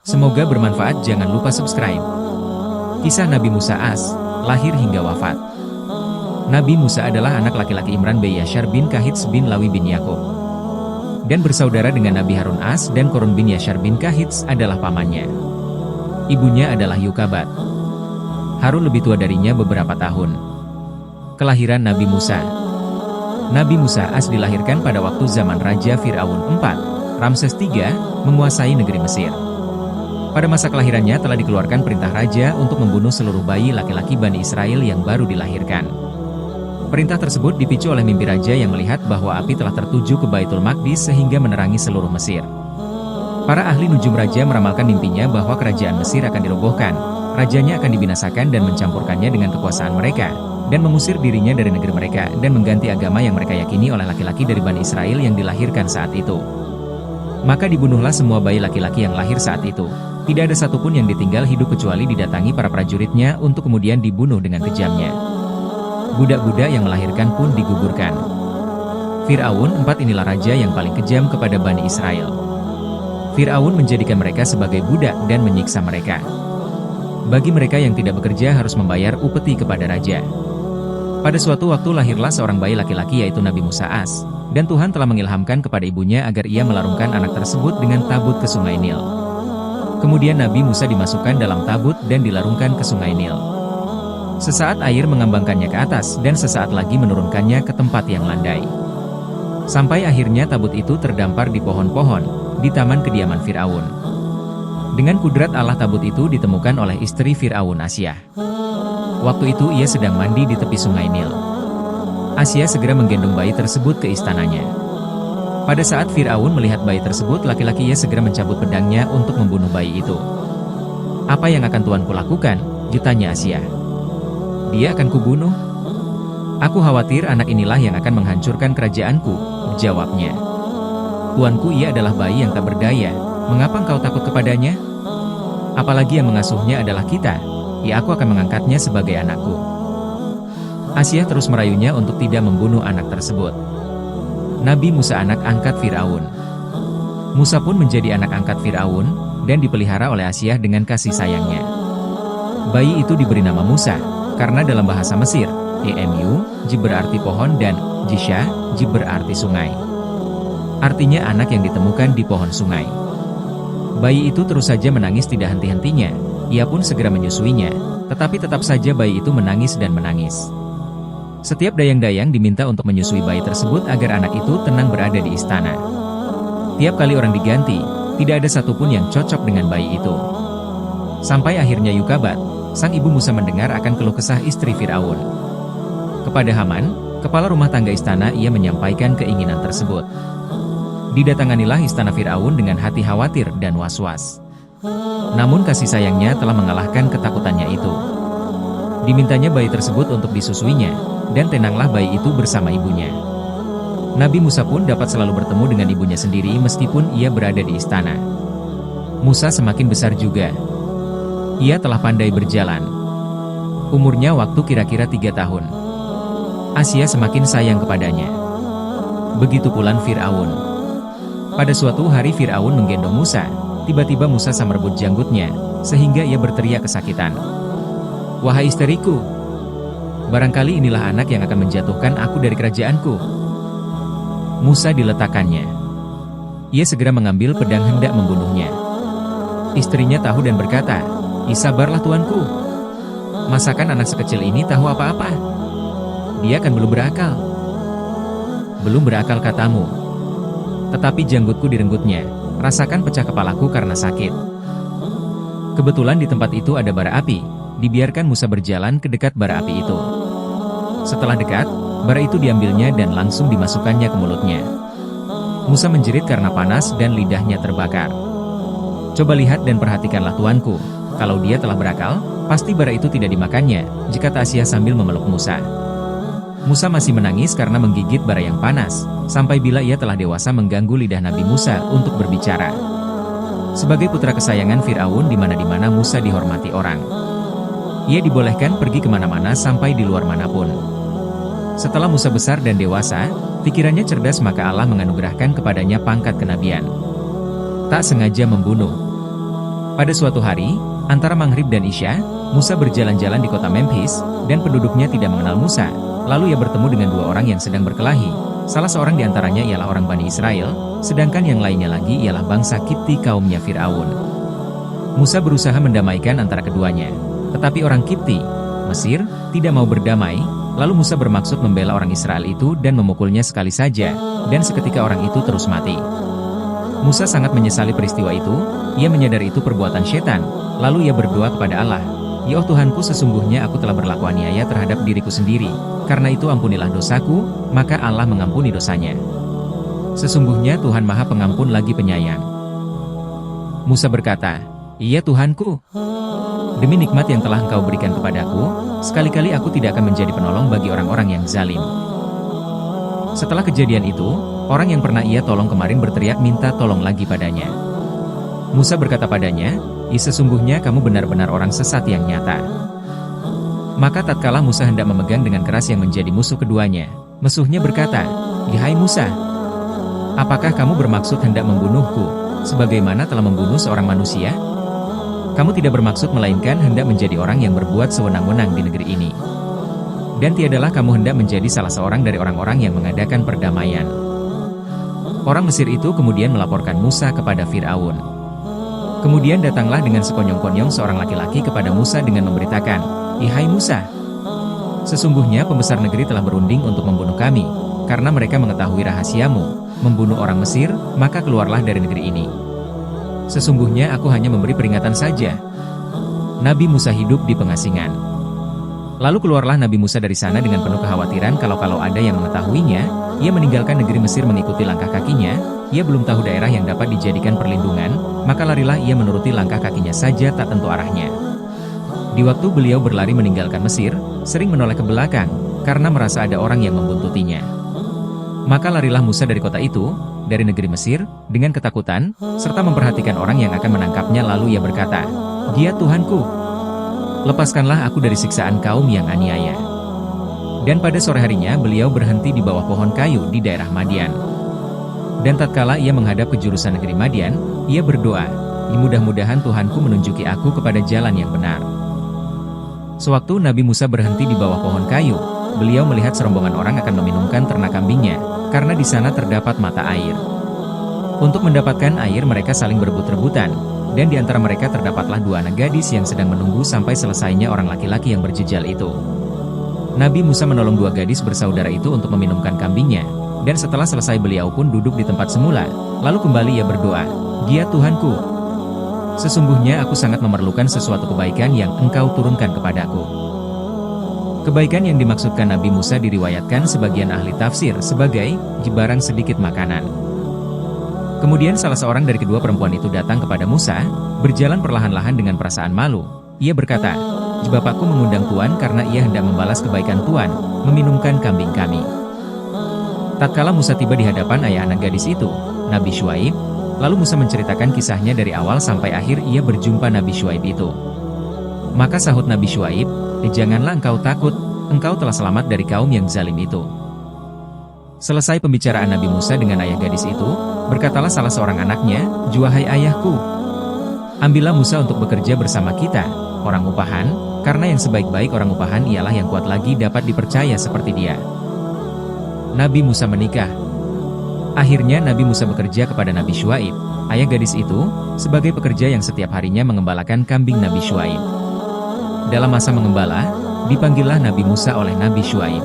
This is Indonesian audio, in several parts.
Semoga bermanfaat. Jangan lupa subscribe. Kisah Nabi Musa As, lahir hingga wafat. Nabi Musa adalah anak laki-laki Imran bin Yashar bin Kahits bin Lawi bin Yakub, dan bersaudara dengan Nabi Harun As dan Korun bin Yashar bin Kahits adalah pamannya. Ibunya adalah Yukabat. Harun lebih tua darinya beberapa tahun. Kelahiran Nabi Musa. Nabi Musa As dilahirkan pada waktu zaman Raja Fir'aun IV, Ramses III, menguasai negeri Mesir. Pada masa kelahirannya telah dikeluarkan perintah raja untuk membunuh seluruh bayi laki-laki Bani Israel yang baru dilahirkan. Perintah tersebut dipicu oleh mimpi raja yang melihat bahwa api telah tertuju ke Baitul Maqdis sehingga menerangi seluruh Mesir. Para ahli nujum raja meramalkan mimpinya bahwa kerajaan Mesir akan dirobohkan, rajanya akan dibinasakan dan mencampurkannya dengan kekuasaan mereka, dan mengusir dirinya dari negeri mereka dan mengganti agama yang mereka yakini oleh laki-laki dari Bani Israel yang dilahirkan saat itu. Maka dibunuhlah semua bayi laki-laki yang lahir saat itu. Tidak ada satupun yang ditinggal hidup kecuali didatangi para prajuritnya untuk kemudian dibunuh dengan kejamnya. Budak-budak yang melahirkan pun digugurkan. Fir'aun IV inilah raja yang paling kejam kepada Bani Israel. Fir'aun menjadikan mereka sebagai budak dan menyiksa mereka. Bagi mereka yang tidak bekerja harus membayar upeti kepada raja. Pada suatu waktu lahirlah seorang bayi laki-laki yaitu Nabi Musa As, dan Tuhan telah mengilhamkan kepada ibunya agar ia melarungkan anak tersebut dengan tabut ke Sungai Nil. Kemudian Nabi Musa dimasukkan dalam tabut dan dilarungkan ke Sungai Nil. Sesaat air mengambangkannya ke atas dan sesaat lagi menurunkannya ke tempat yang landai. Sampai akhirnya tabut itu terdampar di pohon-pohon, di taman kediaman Fir'aun. Dengan kudrat Allah tabut itu ditemukan oleh istri Fir'aun Asyah. Waktu itu ia sedang mandi di tepi Sungai Nil. Asyah segera menggendong bayi tersebut ke istananya. Pada saat Fir'aun melihat bayi tersebut, laki-laki ia segera mencabut pedangnya untuk membunuh bayi itu. "Apa yang akan tuanku lakukan?" ditanya Asyah. "Dia akan kubunuh. Aku khawatir anak inilah yang akan menghancurkan kerajaanku," jawabnya. "Tuanku, ia adalah bayi yang tak berdaya. Mengapa engkau takut kepadanya? Apalagi yang mengasuhnya adalah kita. Ya, aku akan mengangkatnya sebagai anakku." Asyah terus merayunya untuk tidak membunuh anak tersebut. Nabi Musa anak angkat Fir'aun. Musa pun menjadi anak angkat Fir'aun, dan dipelihara oleh Asyah dengan kasih sayangnya. Bayi itu diberi nama Musa, karena dalam bahasa Mesir, Emu, Ji berarti pohon dan Jisha, Ji berarti sungai. Artinya anak yang ditemukan di pohon sungai. Bayi itu terus saja menangis tidak henti-hentinya, ia pun segera menyusuinya, tetapi tetap saja bayi itu menangis dan menangis. Setiap dayang-dayang diminta untuk menyusui bayi tersebut agar anak itu tenang berada di istana. Tiap kali orang diganti, tidak ada satupun yang cocok dengan bayi itu. Sampai akhirnya Yukabat, sang ibu Musa, mendengar akan keluh kesah istri Fir'aun. Kepada Haman, kepala rumah tangga istana, ia menyampaikan keinginan tersebut. Didatanganilah istana Fir'aun dengan hati khawatir dan was-was. Namun kasih sayangnya telah mengalahkan ketakutannya itu. Dimintanya bayi tersebut untuk disusuinya, dan tenanglah bayi itu bersama ibunya. Nabi Musa pun dapat selalu bertemu dengan ibunya sendiri meskipun ia berada di istana. Musa semakin besar juga. Ia telah pandai berjalan. Umurnya waktu kira-kira 3 tahun. Asyah semakin sayang kepadanya. Begitu pula Fir'aun. Pada suatu hari Fir'aun menggendong Musa, tiba-tiba Musa merebut janggutnya, sehingga ia berteriak kesakitan. "Wahai istriku, barangkali inilah anak yang akan menjatuhkan aku dari kerajaanku." Musa diletakkannya. Ia segera mengambil pedang hendak membunuhnya. Istrinya tahu dan berkata, "Sabarlah tuanku. Masakan anak sekecil ini tahu apa-apa? Dia kan belum berakal." "Belum berakal katamu. Tetapi janggutku direnggutnya, rasakan pecah kepalaku karena sakit." Kebetulan di tempat itu ada bara api. Dibiarkan Musa berjalan ke dekat bara api itu. Setelah dekat, bara itu diambilnya dan langsung dimasukkannya ke mulutnya. Musa menjerit karena panas dan lidahnya terbakar. "Coba lihat dan perhatikanlah tuanku, kalau dia telah berakal, pasti bara itu tidak dimakannya," kata Asyah sambil memeluk Musa. Musa masih menangis karena menggigit bara yang panas, sampai bila ia telah dewasa mengganggu lidah Nabi Musa untuk berbicara. Sebagai putra kesayangan Fir'aun, di mana-dimana Musa dihormati orang. Ia dibolehkan pergi kemana-mana sampai di luar manapun. Setelah Musa besar dan dewasa, pikirannya cerdas, maka Allah menganugerahkan kepadanya pangkat kenabian. Tak sengaja membunuh. Pada suatu hari, antara Maghrib dan Isya, Musa berjalan-jalan di kota Memphis, dan penduduknya tidak mengenal Musa. Lalu ia bertemu dengan dua orang yang sedang berkelahi. Salah seorang di antaranya ialah orang Bani Israel, sedangkan yang lainnya lagi ialah bangsa Kipti kaumnya Fir'aun. Musa berusaha mendamaikan antara keduanya. Tetapi orang Kipti, Mesir, tidak mau berdamai, lalu Musa bermaksud membela orang Israel itu dan memukulnya sekali saja, dan seketika orang itu terus mati. Musa sangat menyesali peristiwa itu, ia menyadari itu perbuatan setan, lalu ia berdoa kepada Allah, "Ya Tuhanku, sesungguhnya aku telah berlaku aniaya terhadap diriku sendiri, karena itu ampunilah dosaku," maka Allah mengampuni dosanya. Sesungguhnya Tuhan Maha Pengampun lagi penyayang. Musa berkata, "Iya Tuhanku, demi nikmat yang telah Engkau berikan kepadaku, sekali-kali aku tidak akan menjadi penolong bagi orang-orang yang zalim." Setelah kejadian itu, orang yang pernah ia tolong kemarin berteriak minta tolong lagi padanya. Musa berkata padanya, sesungguhnya kamu benar-benar orang sesat yang nyata." Maka tatkala Musa hendak memegang dengan keras yang menjadi musuh keduanya, musuhnya berkata, "Hai Musa, apakah kamu bermaksud hendak membunuhku, sebagaimana telah membunuh seorang manusia? Kamu tidak bermaksud melainkan hendak menjadi orang yang berbuat sewenang-wenang di negeri ini. Dan tiadalah kamu hendak menjadi salah seorang dari orang-orang yang mengadakan perdamaian." Orang Mesir itu kemudian melaporkan Musa kepada Fir'aun. Kemudian datanglah dengan sekonyong-konyong seorang laki-laki kepada Musa dengan memberitakan, "Hai Musa, sesungguhnya pembesar negeri telah berunding untuk membunuh kami, karena mereka mengetahui rahasiamu, membunuh orang Mesir, maka keluarlah dari negeri ini. Sesungguhnya aku hanya memberi peringatan saja." Nabi Musa hidup di pengasingan. Lalu keluarlah Nabi Musa dari sana dengan penuh kekhawatiran kalau ada yang mengetahuinya, ia meninggalkan negeri Mesir mengikuti langkah kakinya, ia belum tahu daerah yang dapat dijadikan perlindungan, maka larilah ia menuruti langkah kakinya saja tak tentu arahnya. Di waktu beliau berlari meninggalkan Mesir, sering menoleh ke belakang, karena merasa ada orang yang membuntutinya. Maka larilah Musa dari kota itu, dari negeri Mesir, dengan ketakutan, serta memperhatikan orang yang akan menangkapnya lalu ia berkata, "Dia Tuhanku, lepaskanlah aku dari siksaan kaum yang aniaya." Dan pada sore harinya beliau berhenti di bawah pohon kayu di daerah Madian. Dan tatkala ia menghadap ke jurusan negeri Madian, ia berdoa, "Mudah-mudahan Tuhanku menunjuki aku kepada jalan yang benar." Sewaktu Nabi Musa berhenti di bawah pohon kayu, beliau melihat serombongan orang akan meminumkan ternak kambingnya, karena di sana terdapat mata air. Untuk mendapatkan air mereka saling berebut-rebutan, dan di antara mereka terdapatlah dua anak gadis yang sedang menunggu sampai selesainya orang laki-laki yang berjejal itu. Nabi Musa menolong dua gadis bersaudara itu untuk meminumkan kambingnya, dan setelah selesai beliau pun duduk di tempat semula, lalu kembali ia berdoa, "Dia Tuhanku, sesungguhnya aku sangat memerlukan sesuatu kebaikan yang Engkau turunkan kepadaku." Kebaikan yang dimaksudkan Nabi Musa diriwayatkan sebagian ahli tafsir sebagai barang sedikit makanan. Kemudian salah seorang dari kedua perempuan itu datang kepada Musa, berjalan perlahan-lahan dengan perasaan malu. Ia berkata, "Bapakku mengundang Tuan karena ia hendak membalas kebaikan Tuan, meminumkan kambing kami." Tatkala Musa tiba di hadapan ayah anak gadis itu, Nabi Syuaib, lalu Musa menceritakan kisahnya dari awal sampai akhir ia berjumpa Nabi Syuaib itu. Maka sahut Nabi Syuaib, "Janganlah engkau takut, engkau telah selamat dari kaum yang zalim itu." Selesai pembicaraan Nabi Musa dengan ayah gadis itu, berkatalah salah seorang anaknya, "Wahai ayahku, ambillah Musa untuk bekerja bersama kita, orang upahan, karena yang sebaik-baik orang upahan ialah yang kuat lagi dapat dipercaya seperti dia." Nabi Musa menikah. Akhirnya Nabi Musa bekerja kepada Nabi Syuaib, ayah gadis itu, sebagai pekerja yang setiap harinya mengembalakan kambing Nabi Syuaib. Dalam masa mengembala, dipanggillah Nabi Musa oleh Nabi Syuaib.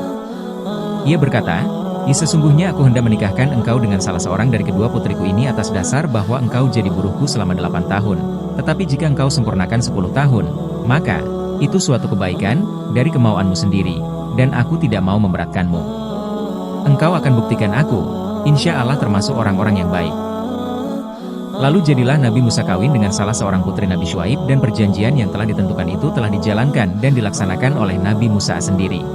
Ia berkata, "Sesungguhnya aku hendak menikahkan engkau dengan salah seorang dari kedua putriku ini atas dasar bahwa engkau jadi buruhku selama 8 tahun. Tetapi jika engkau sempurnakan 10 tahun, maka itu suatu kebaikan dari kemauanmu sendiri, dan aku tidak mau memberatkanmu. Engkau akan buktikan aku, insya Allah termasuk orang-orang yang baik." Lalu jadilah Nabi Musa kawin dengan salah seorang putri Nabi Syuaib dan perjanjian yang telah ditentukan itu telah dijalankan dan dilaksanakan oleh Nabi Musa sendiri.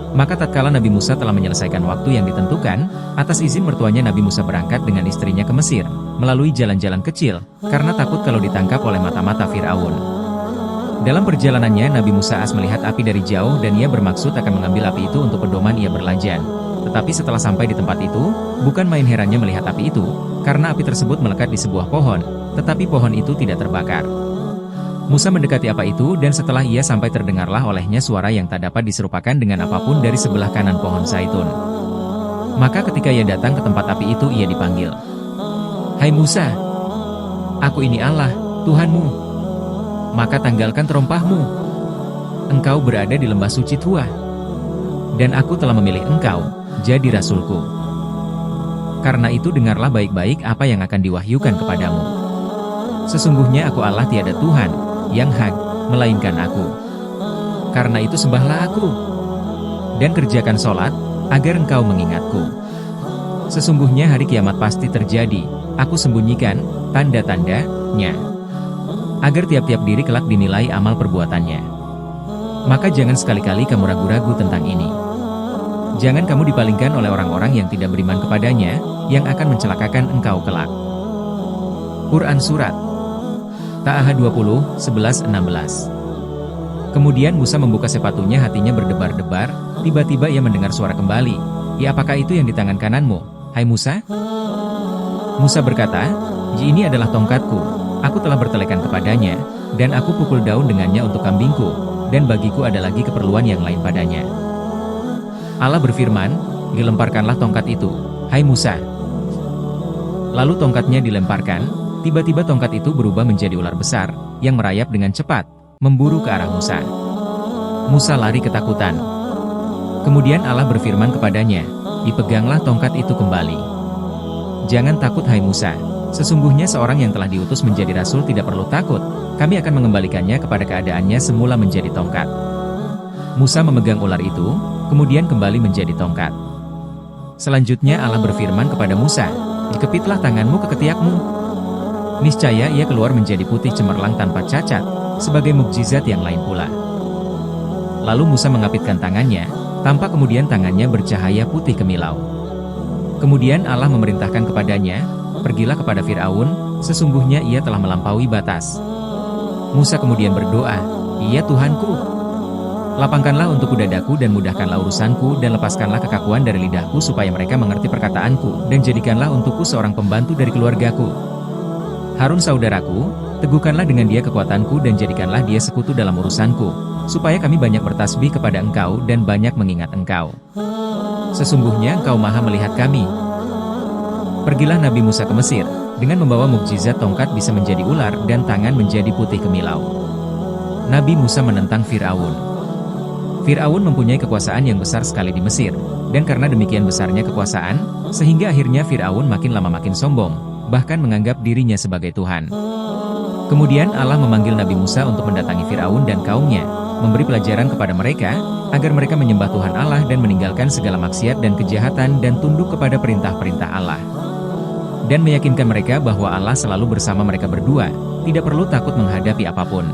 Maka tatkala Nabi Musa telah menyelesaikan waktu yang ditentukan, atas izin mertuanya Nabi Musa berangkat dengan istrinya ke Mesir, melalui jalan-jalan kecil, karena takut kalau ditangkap oleh mata-mata Fir'aun. Dalam perjalanannya Nabi Musa melihat api dari jauh dan ia bermaksud akan mengambil api itu untuk pedoman ia berlajan. Tetapi setelah sampai di tempat itu, bukan main herannya melihat api itu, karena api tersebut melekat di sebuah pohon, tetapi pohon itu tidak terbakar. Musa mendekati apa itu dan setelah ia sampai terdengarlah olehnya suara yang tak dapat diserupakan dengan apapun dari sebelah kanan pohon zaitun. Maka ketika ia datang ke tempat api itu ia dipanggil. "Hai Musa, aku ini Allah, Tuhanmu. Maka tanggalkan terompahmu. Engkau berada di lembah suci Tua. Dan aku telah memilih engkau, jadi rasulku. Karena itu dengarlah baik-baik apa yang akan diwahyukan kepadamu. Sesungguhnya aku Allah tiada Tuhan yang hak, melainkan aku. Karena itu sembahlah aku. Dan kerjakan sholat, agar engkau mengingatku. Sesungguhnya hari kiamat pasti terjadi, aku sembunyikan tanda-tandanya. Agar tiap-tiap diri kelak dinilai amal perbuatannya. Maka jangan sekali-kali kamu ragu-ragu tentang ini. Jangan kamu dipalingkan oleh orang-orang yang tidak beriman kepadanya, yang akan mencelakakan engkau kelak." Quran Surat Taha 20, 11-16. Kemudian Musa membuka sepatunya, hatinya berdebar-debar, tiba-tiba ia mendengar suara kembali. "Ya, apakah itu yang di tangan kananmu, hai Musa?" Musa berkata, "Ji, ini adalah tongkatku, aku telah bertelekan kepadanya, dan aku pukul daun dengannya untuk kambingku, dan bagiku ada lagi keperluan yang lain padanya." Allah berfirman, "Dilemparkanlah tongkat itu, hai Musa." Lalu tongkatnya dilemparkan, tiba-tiba tongkat itu berubah menjadi ular besar, yang merayap dengan cepat, memburu ke arah Musa. Musa lari ketakutan. Kemudian Allah berfirman kepadanya, "Dipeganglah tongkat itu kembali. Jangan takut hai Musa, sesungguhnya seorang yang telah diutus menjadi rasul tidak perlu takut, kami akan mengembalikannya kepada keadaannya semula menjadi tongkat." Musa memegang ular itu, kemudian kembali menjadi tongkat. Selanjutnya Allah berfirman kepada Musa, "Dikepitlah tanganmu ke ketiakmu." Niscaya ia keluar menjadi putih cemerlang tanpa cacat, sebagai mukjizat yang lain pula. Lalu Musa mengapitkan tangannya, tampak kemudian tangannya bercahaya putih kemilau. Kemudian Allah memerintahkan kepadanya, "Pergilah kepada Fir'aun, sesungguhnya ia telah melampaui batas." Musa kemudian berdoa, "Ya Tuhanku, lapangkanlah untukku dadaku dan mudahkanlah urusanku dan lepaskanlah kekakuan dari lidahku supaya mereka mengerti perkataanku dan jadikanlah untukku seorang pembantu dari keluargaku. Harun saudaraku, teguhkanlah dengan dia kekuatanku dan jadikanlah dia sekutu dalam urusanku, supaya kami banyak bertasbih kepada engkau dan banyak mengingat engkau. Sesungguhnya engkau maha melihat kami." Pergilah Nabi Musa ke Mesir, dengan membawa mukjizat tongkat bisa menjadi ular dan tangan menjadi putih kemilau. Nabi Musa menentang Fir'aun. Fir'aun mempunyai kekuasaan yang besar sekali di Mesir, dan karena demikian besarnya kekuasaan, sehingga akhirnya Fir'aun makin lama makin sombong, bahkan menganggap dirinya sebagai Tuhan. Kemudian Allah memanggil Nabi Musa untuk mendatangi Fir'aun dan kaumnya, memberi pelajaran kepada mereka, agar mereka menyembah Tuhan Allah dan meninggalkan segala maksiat dan kejahatan dan tunduk kepada perintah-perintah Allah. Dan meyakinkan mereka bahwa Allah selalu bersama mereka berdua, tidak perlu takut menghadapi apapun.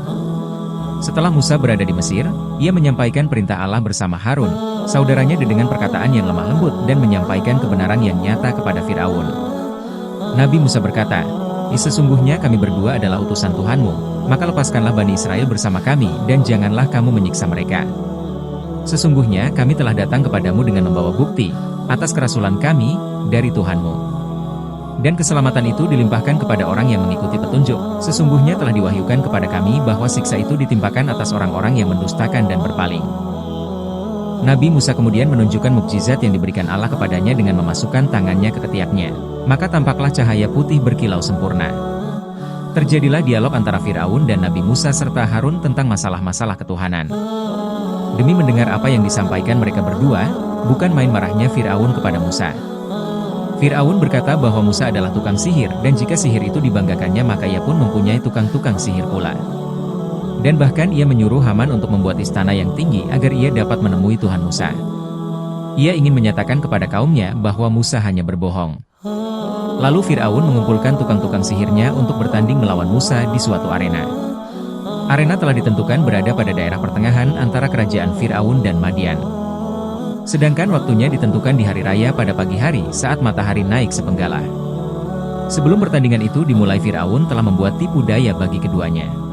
Setelah Musa berada di Mesir, ia menyampaikan perintah Allah bersama Harun, saudaranya dengan perkataan yang lemah lembut dan menyampaikan kebenaran yang nyata kepada Fir'aun. Nabi Musa berkata, "Sesungguhnya kami berdua adalah utusan Tuhanmu, maka lepaskanlah Bani Israel bersama kami dan janganlah kamu menyiksa mereka. Sesungguhnya kami telah datang kepadamu dengan membawa bukti atas kerasulan kami dari Tuhanmu. Dan keselamatan itu dilimpahkan kepada orang yang mengikuti petunjuk. Sesungguhnya telah diwahyukan kepada kami bahwa siksa itu ditimpakan atas orang-orang yang mendustakan dan berpaling." Nabi Musa kemudian menunjukkan mukjizat yang diberikan Allah kepadanya dengan memasukkan tangannya ke ketiaknya. Maka tampaklah cahaya putih berkilau sempurna. Terjadilah dialog antara Fir'aun dan Nabi Musa serta Harun tentang masalah-masalah ketuhanan. Demi mendengar apa yang disampaikan mereka berdua, bukan main marahnya Fir'aun kepada Musa. Fir'aun berkata bahwa Musa adalah tukang sihir, dan jika sihir itu dibanggakannya maka ia pun mempunyai tukang-tukang sihir pula. Dan bahkan ia menyuruh Haman untuk membuat istana yang tinggi agar ia dapat menemui Tuhan Musa. Ia ingin menyatakan kepada kaumnya bahwa Musa hanya berbohong. Lalu Fir'aun mengumpulkan tukang-tukang sihirnya untuk bertanding melawan Musa di suatu arena. Arena telah ditentukan berada pada daerah pertengahan antara kerajaan Fir'aun dan Madian. Sedangkan waktunya ditentukan di hari raya pada pagi hari saat matahari naik sepenggalah. Sebelum pertandingan itu dimulai, Fir'aun telah membuat tipu daya bagi keduanya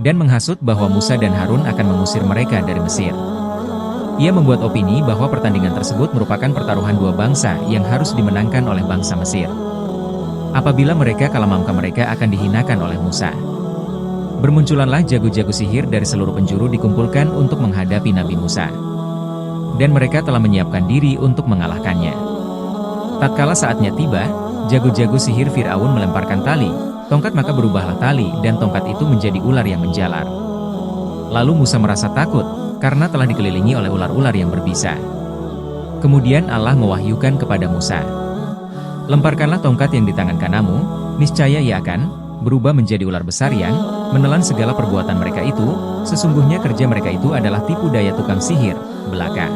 dan menghasut bahwa Musa dan Harun akan mengusir mereka dari Mesir. Ia membuat opini bahwa pertandingan tersebut merupakan pertaruhan dua bangsa yang harus dimenangkan oleh bangsa Mesir. Apabila mereka kalah maka mereka akan dihinakan oleh Musa. Bermunculanlah jago-jago sihir dari seluruh penjuru dikumpulkan untuk menghadapi Nabi Musa. Dan mereka telah menyiapkan diri untuk mengalahkannya. Tatkala saatnya tiba, jago-jago sihir Fir'aun melemparkan tali, tongkat maka berubahlah tali dan tongkat itu menjadi ular yang menjalar. Lalu Musa merasa takut, karena telah dikelilingi oleh ular-ular yang berbisa. Kemudian Allah mewahyukan kepada Musa, "Lemparkanlah tongkat yang di tangan kananmu, niscaya ia akan berubah menjadi ular besar yang menelan segala perbuatan mereka itu, sesungguhnya kerja mereka itu adalah tipu daya tukang sihir belaka.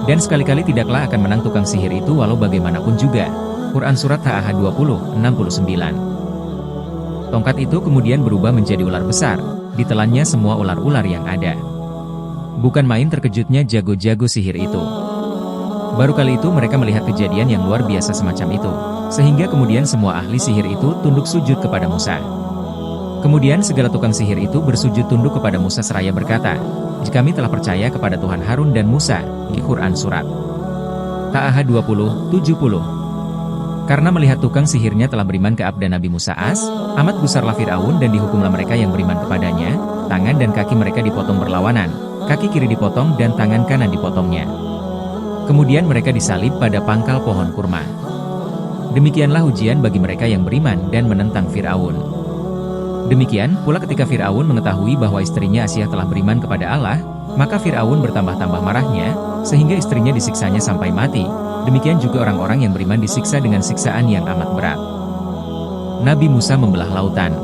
Dan sekali-kali tidaklah akan menang tukang sihir itu walau bagaimanapun juga." Quran Surat Taha 20:69. Tongkat itu kemudian berubah menjadi ular besar, ditelannya semua ular-ular yang ada. Bukan main terkejutnya jago-jago sihir itu. Baru kali itu mereka melihat kejadian yang luar biasa semacam itu, sehingga kemudian semua ahli sihir itu tunduk sujud kepada Musa. Kemudian segala tukang sihir itu bersujud tunduk kepada Musa seraya berkata, "Kami telah percaya kepada Tuhan Harun dan Musa." Quran Surat Taha 20:70. Karena melihat tukang sihirnya telah beriman ke abda Nabi Musa amat gusarlah Fir'aun dan dihukumlah mereka yang beriman kepadanya, tangan dan kaki mereka dipotong berlawanan, kaki kiri dipotong dan tangan kanan dipotongnya. Kemudian mereka disalib pada pangkal pohon kurma. Demikianlah ujian bagi mereka yang beriman dan menentang Fir'aun. Demikian pula ketika Fir'aun mengetahui bahwa istrinya Asyah telah beriman kepada Allah, maka Fir'aun bertambah-tambah marahnya, sehingga istrinya disiksanya sampai mati. Demikian juga orang-orang yang beriman disiksa dengan siksaan yang amat berat. Nabi Musa membelah lautan.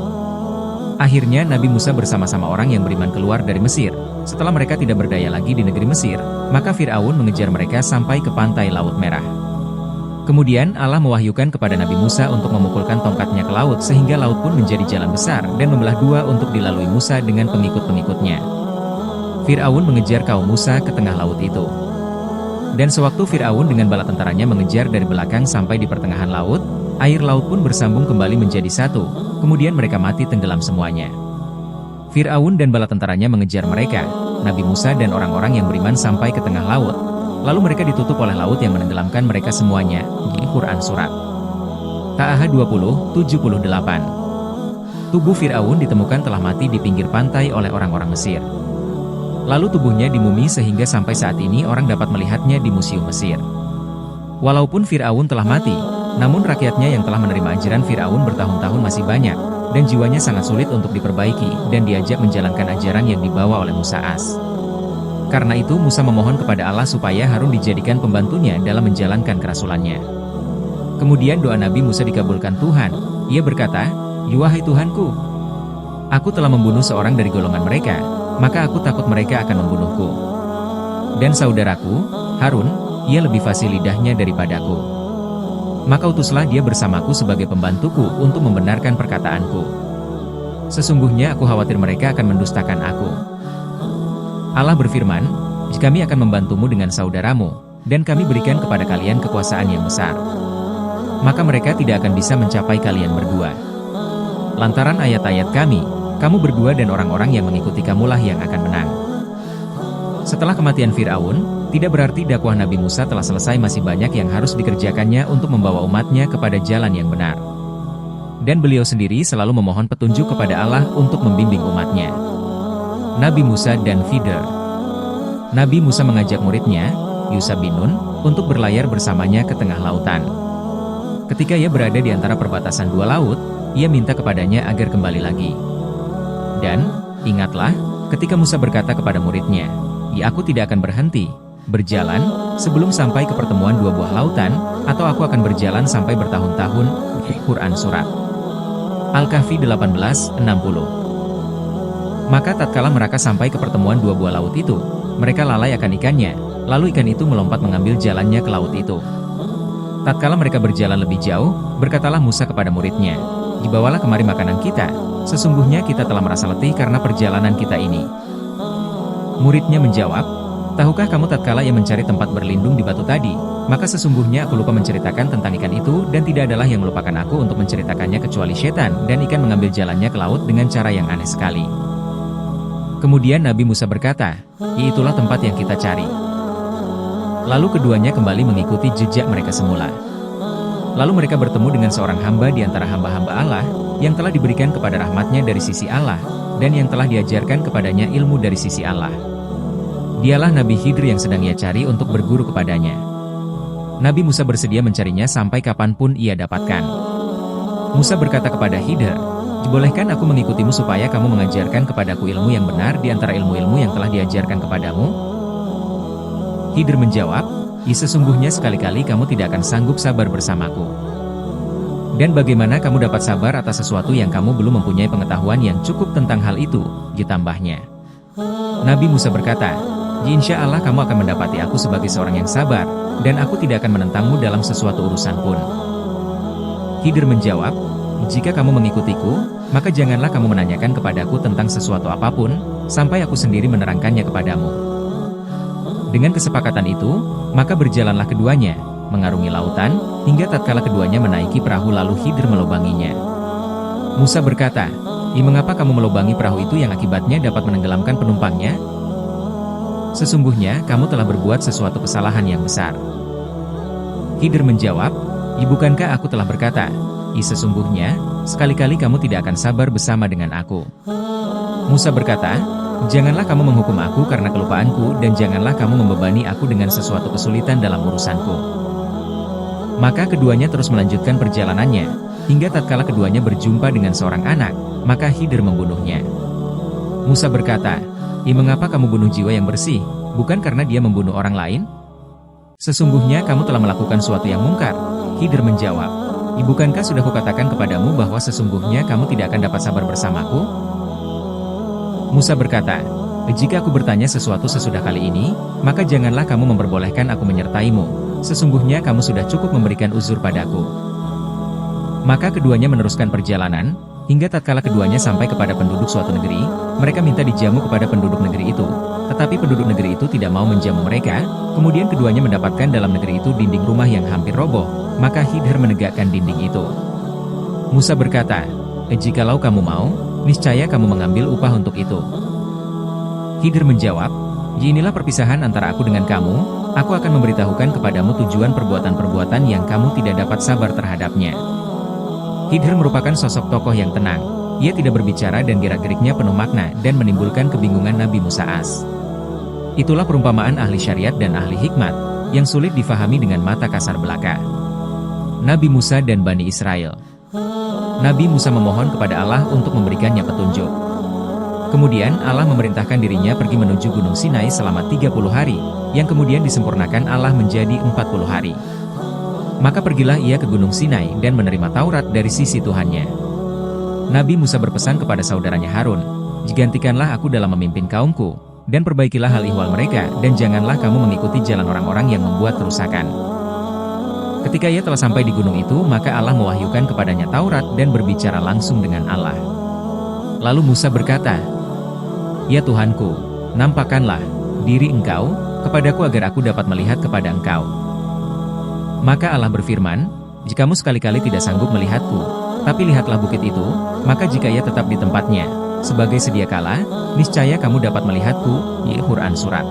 Akhirnya Nabi Musa bersama-sama orang yang beriman keluar dari Mesir. Setelah mereka tidak berdaya lagi di negeri Mesir, maka Fir'aun mengejar mereka sampai ke pantai Laut Merah. Kemudian Allah mewahyukan kepada Nabi Musa untuk memukulkan tongkatnya ke laut sehingga laut pun menjadi jalan besar dan membelah dua untuk dilalui Musa dengan pengikut-pengikutnya. Fir'aun mengejar kaum Musa ke tengah laut itu. Dan sewaktu Fir'aun dengan bala tentaranya mengejar dari belakang sampai di pertengahan laut, air laut pun bersambung kembali menjadi satu, kemudian mereka mati tenggelam semuanya. Fir'aun dan bala tentaranya mengejar mereka, Nabi Musa dan orang-orang yang beriman sampai ke tengah laut, lalu mereka ditutup oleh laut yang menenggelamkan mereka semuanya. Quran Surat Taha 20:78. Tubuh Fir'aun ditemukan telah mati di pinggir pantai oleh orang-orang Mesir. Lalu tubuhnya dimumi sehingga sampai saat ini orang dapat melihatnya di Museum Mesir. Walaupun Fir'aun telah mati, namun rakyatnya yang telah menerima ajaran Fir'aun bertahun-tahun masih banyak, dan jiwanya sangat sulit untuk diperbaiki, dan diajak menjalankan ajaran yang dibawa oleh Musa Karena itu Musa memohon kepada Allah supaya Harun dijadikan pembantunya dalam menjalankan kerasulannya. Kemudian doa Nabi Musa dikabulkan Tuhan. Ia berkata, "Wahai Tuhanku, aku telah membunuh seorang dari golongan mereka, maka aku takut mereka akan membunuhku. Dan saudaraku, Harun, ia lebih fasih lidahnya daripadaku. Maka utuslah dia bersamaku sebagai pembantuku untuk membenarkan perkataanku. Sesungguhnya aku khawatir mereka akan mendustakan aku." Allah berfirman, "Kami akan membantumu dengan saudaramu, dan kami berikan kepada kalian kekuasaan yang besar. Maka mereka tidak akan bisa mencapai kalian berdua. Lantaran ayat-ayat kami, kamu berdua dan orang-orang yang mengikuti kamulah yang akan menang." Setelah kematian Fir'aun, tidak berarti dakwah Nabi Musa telah selesai, masih banyak yang harus dikerjakannya untuk membawa umatnya kepada jalan yang benar. Dan beliau sendiri selalu memohon petunjuk kepada Allah untuk membimbing umatnya. Nabi Musa dan Khidir. Nabi Musa mengajak muridnya, Yusha bin Nun, untuk berlayar bersamanya ke tengah lautan. Ketika ia berada di antara perbatasan dua laut, ia minta kepadanya agar kembali lagi. Dan, ingatlah, ketika Musa berkata kepada muridnya, "Ya, aku tidak akan berhenti berjalan sebelum sampai ke pertemuan dua buah lautan, atau aku akan berjalan sampai bertahun-tahun." Quran Surat Al-Kahfi 18:60. Maka tatkala mereka sampai ke pertemuan dua buah laut itu, mereka lalai akan ikannya, lalu ikan itu melompat mengambil jalannya ke laut itu. Tatkala mereka berjalan lebih jauh, berkatalah Musa kepada muridnya, "Dibawalah kemari makanan kita, sesungguhnya kita telah merasa letih karena perjalanan kita ini." Muridnya menjawab, "Tahukah kamu tatkala ia mencari tempat berlindung di batu tadi, maka sesungguhnya aku lupa menceritakan tentang ikan itu, dan tidak adalah yang melupakan aku untuk menceritakannya kecuali setan, dan ikan mengambil jalannya ke laut dengan cara yang aneh sekali." Kemudian Nabi Musa berkata, "Itulah tempat yang kita cari." Lalu keduanya kembali mengikuti jejak mereka semula. Lalu mereka bertemu dengan seorang hamba di antara hamba-hamba Allah, yang telah diberikan kepada rahmatnya dari sisi Allah, dan yang telah diajarkan kepadanya ilmu dari sisi Allah. Dialah Nabi Khidir yang sedang ia cari untuk berguru kepadanya. Nabi Musa bersedia mencarinya sampai kapanpun ia dapatkan. Musa berkata kepada Khidir, "Bolehkan aku mengikutimu supaya kamu mengajarkan kepadaku ilmu yang benar di antara ilmu-ilmu yang telah diajarkan kepadamu?" Khidir menjawab, sesungguhnya sekali-kali kamu tidak akan sanggup sabar bersamaku. Dan bagaimana kamu dapat sabar atas sesuatu yang kamu belum mempunyai pengetahuan yang cukup tentang hal itu, ditambahnya. Nabi Musa berkata, "Insya Allah kamu akan mendapati aku sebagai seorang yang sabar, dan aku tidak akan menentangmu dalam sesuatu urusan pun." Khidir menjawab, "Jika kamu mengikutiku, maka janganlah kamu menanyakan kepadaku tentang sesuatu apapun, sampai aku sendiri menerangkannya kepadamu." Dengan kesepakatan itu, maka berjalanlah keduanya, mengarungi lautan, hingga tatkala keduanya menaiki perahu lalu Khidir melubanginya. Musa berkata, "Mengapa kamu melubangi perahu itu yang akibatnya dapat menenggelamkan penumpangnya? Sesungguhnya kamu telah berbuat sesuatu kesalahan yang besar." Khidir menjawab, "Bukankah aku telah berkata, sesungguhnya, sekali-kali kamu tidak akan sabar bersama dengan aku." Musa berkata, "Janganlah kamu menghukum aku karena kelupaanku dan janganlah kamu membebani aku dengan sesuatu kesulitan dalam urusanku." Maka keduanya terus melanjutkan perjalanannya, hingga tatkala keduanya berjumpa dengan seorang anak, maka Khidir membunuhnya. Musa berkata, "Mengapa kamu bunuh jiwa yang bersih, bukan karena dia membunuh orang lain? Sesungguhnya kamu telah melakukan suatu yang mungkar." Khidir menjawab, "Bukankah sudah kukatakan kepadamu bahwa sesungguhnya kamu tidak akan dapat sabar bersamaku?" Musa berkata, "Jika aku bertanya sesuatu sesudah kali ini, maka janganlah kamu memperbolehkan aku menyertaimu. Sesungguhnya kamu sudah cukup memberikan uzur padaku." Maka keduanya meneruskan perjalanan, hingga tatkala keduanya sampai kepada penduduk suatu negeri, mereka minta dijamu kepada penduduk negeri itu. Tetapi penduduk negeri itu tidak mau menjamu mereka, kemudian keduanya mendapatkan dalam negeri itu dinding rumah yang hampir roboh, maka Khidir menegakkan dinding itu. Musa berkata, "Jikalau kamu mau, niscaya kamu mengambil upah untuk itu." Khidir menjawab, "Inilah perpisahan antara aku dengan kamu, aku akan memberitahukan kepadamu tujuan perbuatan-perbuatan yang kamu tidak dapat sabar terhadapnya." Khidir merupakan sosok tokoh yang tenang. Ia tidak berbicara dan gerak-geriknya penuh makna dan menimbulkan kebingungan Nabi Musa as. Itulah perumpamaan ahli syariat dan ahli hikmat, yang sulit difahami dengan mata kasar belaka. Nabi Musa dan Bani Israel. Nabi Musa memohon kepada Allah untuk memberikannya petunjuk. Kemudian Allah memerintahkan dirinya pergi menuju Gunung Sinai selama 30 hari, yang kemudian disempurnakan Allah menjadi 40 hari. Maka pergilah ia ke Gunung Sinai dan menerima Taurat dari sisi Tuhannya. Nabi Musa berpesan kepada saudaranya Harun, "Gantikanlah aku dalam memimpin kaumku, dan perbaikilah hal ihwal mereka, dan janganlah kamu mengikuti jalan orang-orang yang membuat kerusakan." Ketika ia telah sampai di gunung itu, maka Allah mewahyukan kepadanya Taurat dan berbicara langsung dengan Allah. Lalu Musa berkata, "Ya Tuhanku, nampakkanlah diri engkau kepadaku agar aku dapat melihat kepada engkau." Maka Allah berfirman, "Jikamu sekali-kali tidak sanggup melihatku, tapi lihatlah bukit itu, maka jika ia tetap di tempatnya, sebagai sedia kala, niscaya kamu dapat melihatku." Quran Surat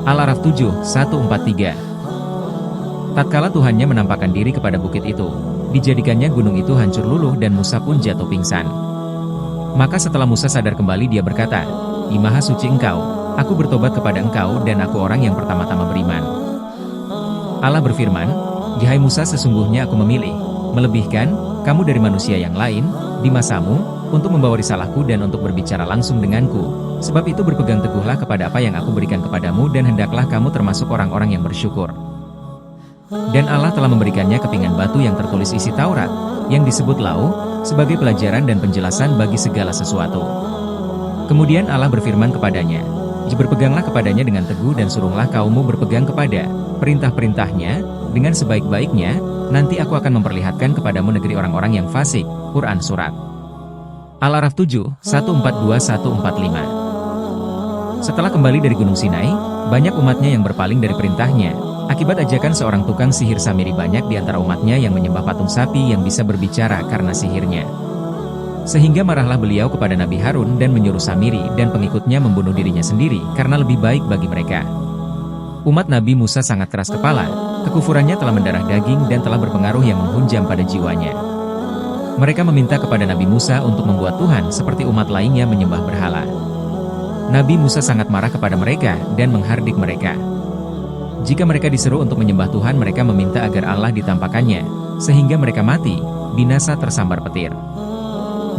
Al-Araf 7, 143. Tatkala Tuhannya menampakkan diri kepada bukit itu, dijadikannya gunung itu hancur luluh dan Musa pun jatuh pingsan. Maka setelah Musa sadar kembali dia berkata, "Maha suci engkau, aku bertobat kepada engkau dan aku orang yang pertama-tama beriman." Allah berfirman, "Hai Musa, sesungguhnya aku memilih, melebihkan, kamu dari manusia yang lain, di masamu, untuk membawa risalahku dan untuk berbicara langsung denganku. Sebab itu berpegang teguhlah kepada apa yang aku berikan kepadamu dan hendaklah kamu termasuk orang-orang yang bersyukur." Dan Allah telah memberikannya kepingan batu yang tertulis isi Taurat, yang disebut Lau, sebagai pelajaran dan penjelasan bagi segala sesuatu. Kemudian Allah berfirman kepadanya, "Berpeganglah kepadanya dengan teguh dan suruhlah kaummu berpegang kepada perintah-perintahnya, dengan sebaik-baiknya, nanti aku akan memperlihatkan kepadamu negeri orang-orang yang fasik." Quran Surat Al-Araf 7, 142-145. Setelah kembali dari Gunung Sinai, banyak umatnya yang berpaling dari perintahnya, akibat ajakan seorang tukang sihir Samiri. Banyak di antara umatnya yang menyembah patung sapi yang bisa berbicara karena sihirnya. Sehingga marahlah beliau kepada Nabi Harun dan menyuruh Samiri dan pengikutnya membunuh dirinya sendiri karena lebih baik bagi mereka. Umat Nabi Musa sangat keras kepala, Kekufurannya telah mendarah daging dan telah berpengaruh yang menghunjam pada jiwanya. Mereka meminta kepada Nabi Musa untuk membuat Tuhan seperti umat lainnya menyembah berhala. Nabi Musa sangat marah kepada mereka dan menghardik mereka. Jika mereka diseru untuk menyembah Tuhan, mereka meminta agar Allah ditampakkannya, sehingga mereka mati, binasa tersambar petir.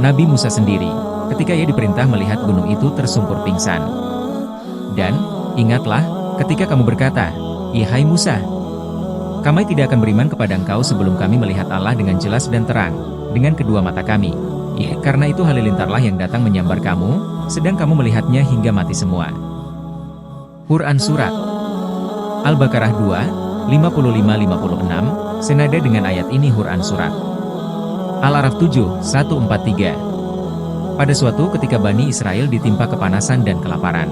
Nabi Musa sendiri, ketika ia diperintah melihat gunung itu tersungkur pingsan. Dan, ingatlah, ketika kamu berkata, "Ihai Musa, kami tidak akan beriman kepada engkau sebelum kami melihat Allah dengan jelas dan terang, dengan kedua mata kami. Karena itu halilintarlah yang datang menyambar kamu, sedang kamu melihatnya hingga mati semua." Quran Surat Al-Baqarah 2, 55-56, senada dengan ayat ini Quran Surat Al-Araf 7, 143. Pada suatu ketika Bani Israel ditimpa kepanasan dan kelaparan.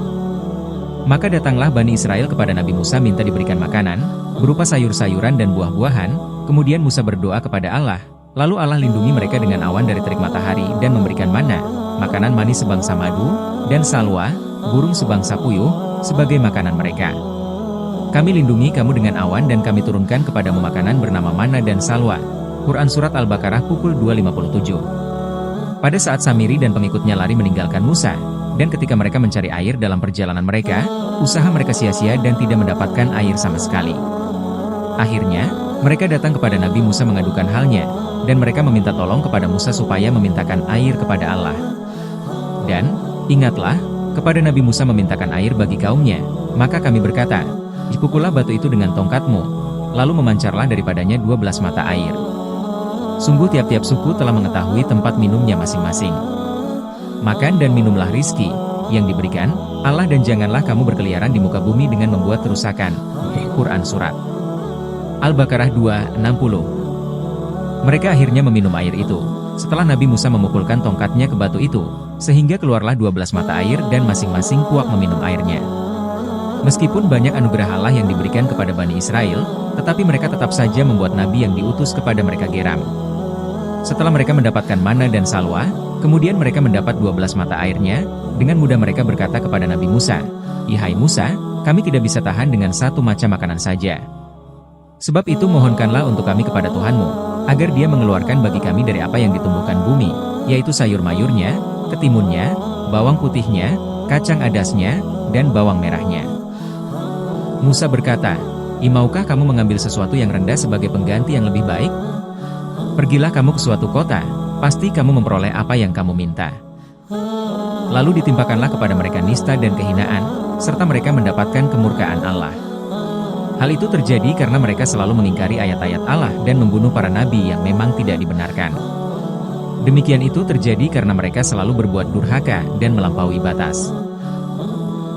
Maka datanglah Bani Israel kepada Nabi Musa minta diberikan makanan, berupa sayur-sayuran dan buah-buahan, kemudian Musa berdoa kepada Allah, lalu Allah lindungi mereka dengan awan dari terik matahari dan memberikan mana, makanan manis sebangsa madu, dan salwa, burung sebangsa puyuh, sebagai makanan mereka. Kami lindungi kamu dengan awan dan kami turunkan kepadamu makanan bernama mana dan salwa. Quran Surat Al-Baqarah pukul 2.57. Pada saat Samiri dan pengikutnya lari meninggalkan Musa, dan ketika mereka mencari air dalam perjalanan mereka, usaha mereka sia-sia dan tidak mendapatkan air sama sekali. Akhirnya, mereka datang kepada Nabi Musa mengadukan halnya, dan mereka meminta tolong kepada Musa supaya memintakan air kepada Allah. Dan, ingatlah, kepada Nabi Musa memintakan air bagi kaumnya, maka kami berkata, "Pukullah batu itu dengan tongkatmu," lalu memancarlah daripadanya 12 mata air. Sungguh tiap-tiap suku telah mengetahui tempat minumnya masing-masing. Makan dan minumlah rizki yang diberikan Allah dan janganlah kamu berkeliaran di muka bumi dengan membuat kerusakan. Quran Surat Al-Baqarah 2:60. Mereka akhirnya meminum air itu, setelah Nabi Musa memukulkan tongkatnya ke batu itu, sehingga keluarlah 12 mata air dan masing-masing puak meminum airnya. Meskipun banyak anugerah Allah yang diberikan kepada Bani Israel, tetapi mereka tetap saja membuat Nabi yang diutus kepada mereka geram. Setelah mereka mendapatkan mana dan salwa, kemudian mereka mendapat 12 mata airnya, dengan mudah mereka berkata kepada Nabi Musa, "Ihai Musa, kami tidak bisa tahan dengan satu macam makanan saja. Sebab itu mohonkanlah untuk kami kepada Tuhanmu, agar dia mengeluarkan bagi kami dari apa yang ditumbuhkan bumi, yaitu sayur mayurnya, ketimunnya, bawang putihnya, kacang adasnya, dan bawang merahnya." Musa berkata, "Maukah kamu mengambil sesuatu yang rendah sebagai pengganti yang lebih baik? Pergilah kamu ke suatu kota, pasti kamu memperoleh apa yang kamu minta." Lalu ditimpakanlah kepada mereka nista dan kehinaan, serta mereka mendapatkan kemurkaan Allah. Hal itu terjadi karena mereka selalu mengingkari ayat-ayat Allah dan membunuh para nabi yang memang tidak dibenarkan. Demikian itu terjadi karena mereka selalu berbuat durhaka dan melampaui batas.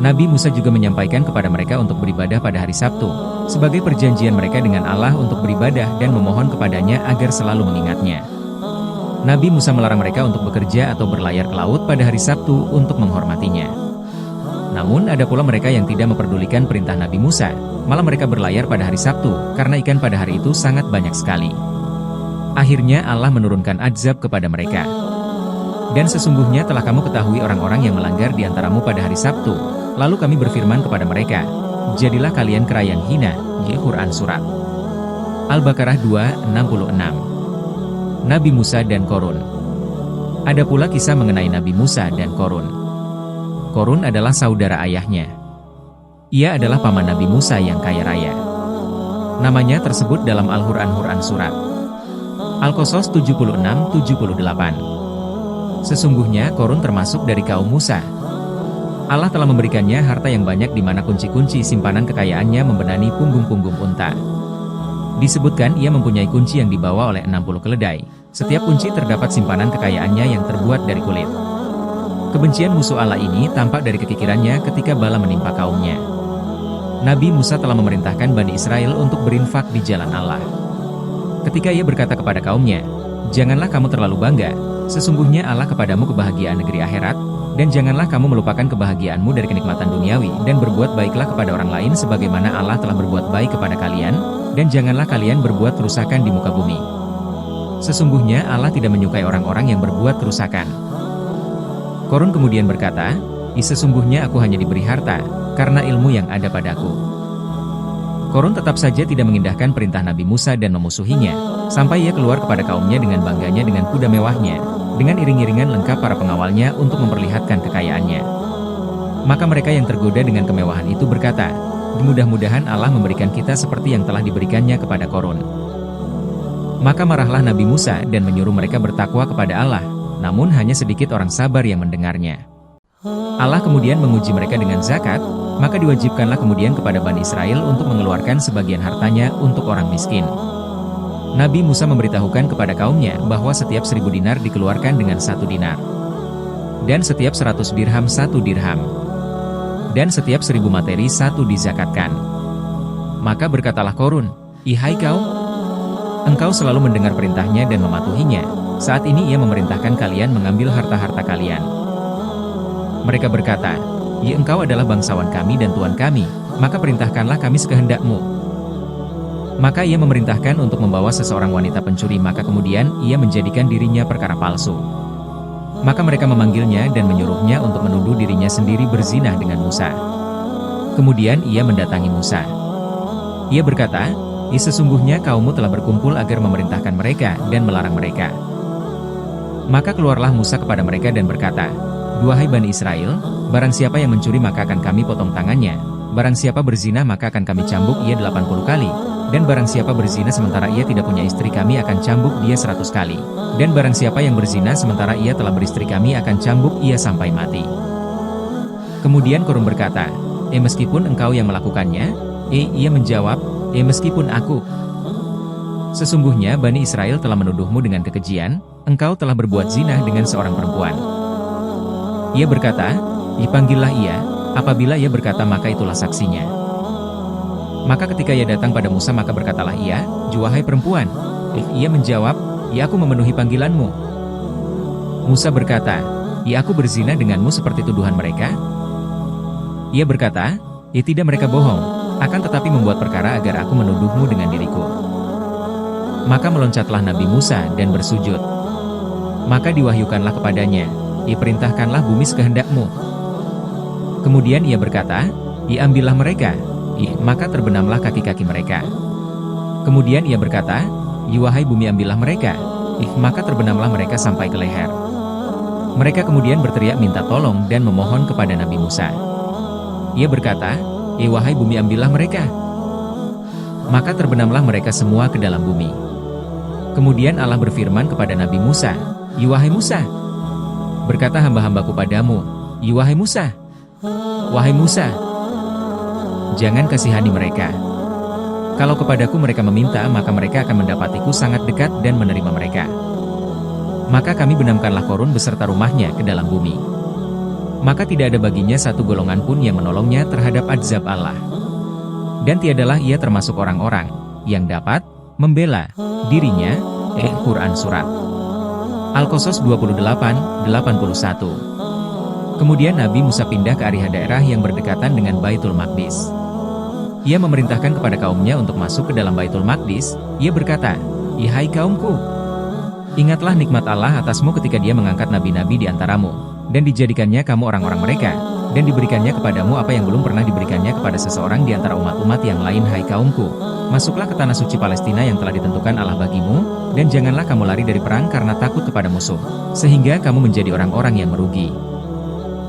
Nabi Musa juga menyampaikan kepada mereka untuk beribadah pada hari Sabtu, sebagai perjanjian mereka dengan Allah untuk beribadah dan memohon kepadanya agar selalu mengingatnya. Nabi Musa melarang mereka untuk bekerja atau berlayar ke laut pada hari Sabtu untuk menghormatinya. Namun ada pula mereka yang tidak memperdulikan perintah Nabi Musa, malah mereka berlayar pada hari Sabtu, karena ikan pada hari itu sangat banyak sekali. Akhirnya Allah menurunkan azab kepada mereka. "Dan sesungguhnya telah kamu ketahui orang-orang yang melanggar di antaramu pada hari Sabtu, lalu kami berfirman kepada mereka, jadilah kalian kera yang hina." Quran Surat Al-Baqarah 2:66. Nabi Musa dan Qorun. Ada pula kisah mengenai Nabi Musa dan Qorun. Qorun adalah saudara ayahnya. Ia adalah paman Nabi Musa yang kaya raya. Namanya tersebut dalam Al-Quran Quran Surat Al-Qasas 76-78. Sesungguhnya Qorun termasuk dari kaum Musa. Allah telah memberikannya harta yang banyak di mana kunci-kunci simpanan kekayaannya membenani punggung-punggung unta. Disebutkan ia mempunyai kunci yang dibawa oleh 60 keledai. Setiap kunci terdapat simpanan kekayaannya yang terbuat dari kulit. Kebencian musuh Allah ini tampak dari kekikirannya ketika bala menimpa kaumnya. Nabi Musa telah memerintahkan Bani Israel untuk berinfak di jalan Allah. Ketika ia berkata kepada kaumnya, "Janganlah kamu terlalu bangga, sesungguhnya Allah kepadamu kebahagiaan negeri akhirat, dan janganlah kamu melupakan kebahagiaanmu dari kenikmatan duniawi, dan berbuat baiklah kepada orang lain sebagaimana Allah telah berbuat baik kepada kalian, dan janganlah kalian berbuat kerusakan di muka bumi. Sesungguhnya Allah tidak menyukai orang-orang yang berbuat kerusakan." Qorun kemudian berkata, "Sesungguhnya aku hanya diberi harta, karena ilmu yang ada padaku." Korun tetap saja tidak mengindahkan perintah Nabi Musa dan memusuhinya, sampai ia keluar kepada kaumnya dengan bangganya dengan kuda mewahnya, dengan iring-iringan lengkap para pengawalnya untuk memperlihatkan kekayaannya. Maka mereka yang tergoda dengan kemewahan itu berkata, mudah-mudahan Allah memberikan kita seperti yang telah diberikannya kepada Korun. Maka marahlah Nabi Musa dan menyuruh mereka bertakwa kepada Allah, namun hanya sedikit orang sabar yang mendengarnya. Allah kemudian menguji mereka dengan zakat, maka diwajibkanlah kemudian kepada Bani Israel untuk mengeluarkan sebagian hartanya untuk orang miskin. Nabi Musa memberitahukan kepada kaumnya bahwa setiap 1000 dinar dikeluarkan dengan 1 dinar. Dan setiap 100 dirham 1 dirham. Dan setiap 1000 materi 1 dizakatkan. Maka berkatalah Korun, "Ihai kaum, engkau selalu mendengar perintahnya dan mematuhinya. Saat ini ia memerintahkan kalian mengambil harta-harta kalian." Mereka berkata, "Ya engkau adalah bangsawan kami dan tuan kami, maka perintahkanlah kami sekehendakmu." Maka ia memerintahkan untuk membawa seseorang wanita pencuri, maka kemudian ia menjadikan dirinya perkara palsu. Maka mereka memanggilnya dan menyuruhnya untuk menuduh dirinya sendiri berzinah dengan Musa. Kemudian ia mendatangi Musa. Ia berkata, sesungguhnya kaummu telah berkumpul agar memerintahkan mereka dan melarang mereka." Maka keluarlah Musa kepada mereka dan berkata, "Duhai Bani Israel, barang siapa yang mencuri maka akan kami potong tangannya, barang siapa berzina maka akan kami cambuk ia 80 kali, dan barang siapa berzina sementara ia tidak punya istri kami akan cambuk dia 100 kali, dan barang siapa yang berzina sementara ia telah beristri kami akan cambuk ia sampai mati." Kemudian Korun berkata, "Meskipun engkau yang melakukannya?" Ia menjawab, "Meskipun aku." "Sesungguhnya Bani Israel telah menuduhmu dengan kekejian, engkau telah berbuat zina dengan seorang perempuan." Ia berkata, "Panggillah ia." Apabila ia berkata maka itulah saksinya. Maka ketika ia datang pada Musa maka berkatalah ia, "Wahai perempuan." Ia menjawab, "Ya aku memenuhi panggilanmu." Musa berkata, "Ya aku berzina denganmu seperti tuduhan mereka?" Ia berkata, "Ya tidak, mereka bohong, akan tetapi membuat perkara agar aku menuduhmu dengan diriku." Maka meloncatlah Nabi Musa dan bersujud. Maka diwahyukanlah kepadanya, "Perintahkanlah bumi sekehendakmu." Kemudian ia berkata, "Ambillah mereka." Maka terbenamlah kaki-kaki mereka. Kemudian ia berkata, "Wahai bumi ambillah mereka." Maka terbenamlah mereka sampai ke leher. Mereka kemudian berteriak minta tolong dan memohon kepada Nabi Musa. Ia berkata, "Wahai bumi ambillah mereka." Maka terbenamlah mereka semua ke dalam bumi. Kemudian Allah berfirman kepada Nabi Musa, "Wahai Musa, berkata hamba-hambaku padamu, wahai Musa, wahai Musa, jangan kasihani mereka. Kalau kepadaku mereka meminta maka mereka akan mendapatiku sangat dekat dan menerima mereka." Maka kami benamkanlah Korun beserta rumahnya ke dalam bumi. Maka tidak ada baginya satu golongan pun yang menolongnya terhadap azab Allah. Dan tiadalah ia termasuk orang-orang yang dapat membela dirinya. Quran Surat Al-Qasas 28:81. Kemudian Nabi Musa pindah ke area daerah yang berdekatan dengan Baitul Maqdis. Ia memerintahkan kepada kaumnya untuk masuk ke dalam Baitul Maqdis. Ia berkata, "Hai kaumku, ingatlah nikmat Allah atasmu ketika Dia mengangkat nabi-nabi di antaramu, dan dijadikannya kamu orang-orang mereka, dan diberikannya kepadamu apa yang belum pernah diberikannya kepada seseorang di antara umat-umat yang lain. Hai kaumku, masuklah ke tanah suci Palestina yang telah ditentukan Allah bagimu, dan janganlah kamu lari dari perang karena takut kepada musuh, sehingga kamu menjadi orang-orang yang merugi."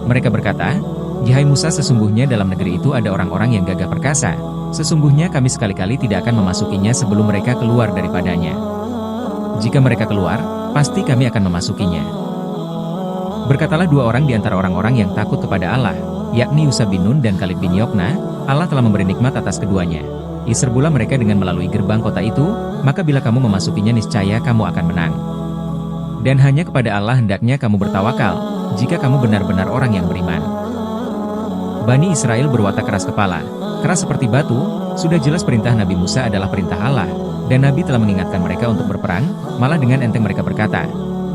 Mereka berkata, "Hai Musa, sesungguhnya dalam negeri itu ada orang-orang yang gagah perkasa. Sesungguhnya kami sekali-kali tidak akan memasukinya sebelum mereka keluar daripadanya. Jika mereka keluar, pasti kami akan memasukinya." Berkatalah dua orang di antara orang-orang yang takut kepada Allah, yakni Yusha bin Nun dan Kalib bin Yokna, Allah telah memberi nikmat atas keduanya. Serbulah mereka dengan melalui gerbang kota itu, maka bila kamu memasukinya niscaya kamu akan menang. Dan hanya kepada Allah hendaknya kamu bertawakal, jika kamu benar-benar orang yang beriman. Bani Israel berwatak keras kepala, keras seperti batu. Sudah jelas perintah Nabi Musa adalah perintah Allah, dan Nabi telah mengingatkan mereka untuk berperang, malah dengan enteng mereka berkata,